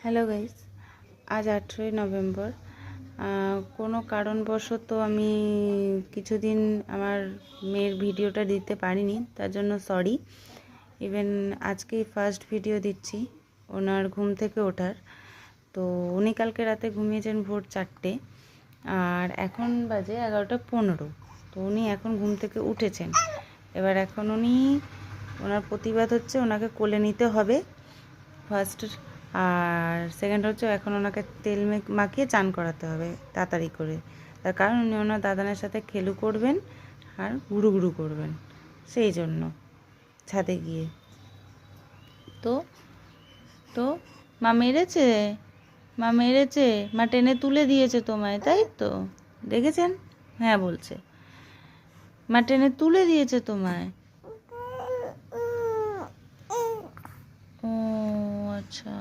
Hello guys, আজ 18ই November. কোনো কারণবশত আমি কিছুদিন আমার মেয়ের ভিডিওটা দিতে পারিনি, তার জন্য সরি। ইভেন আজকেই ফার্স্ট ভিডিও দিচ্ছি ওনার ঘুম থেকে ওঠার। তো উনি কালকে রাতে ঘুমিয়েছেন ভোর 4টে, আর এখন বাজে 11:15। তো উনি এখন ঘুম থেকে উঠেছেন। এবার এখন ওনার প্রতিবাদ হচ্ছে ওনাকে কোলে নিতে হবে ফার্স্ট, আর সেকেন্ড হচ্ছে এখন ওনাকে তেল মাখিয়ে চান করাতে হবে তাড়াতাড়ি করে। তার কারণ উনি ওনার দাদানের সাথে খেলু করবেন আর ঘুরু ঘুরু করবেন, সেই জন্য ছাদে গিয়ে। তো তো মা মেরেছে, মা টেনে তুলে দিয়েছে তোমায়, তাই তো? দেখেছেন? হ্যাঁ বলছে, মা টেনে তুলে দিয়েছে তোমায়। ও আচ্ছা।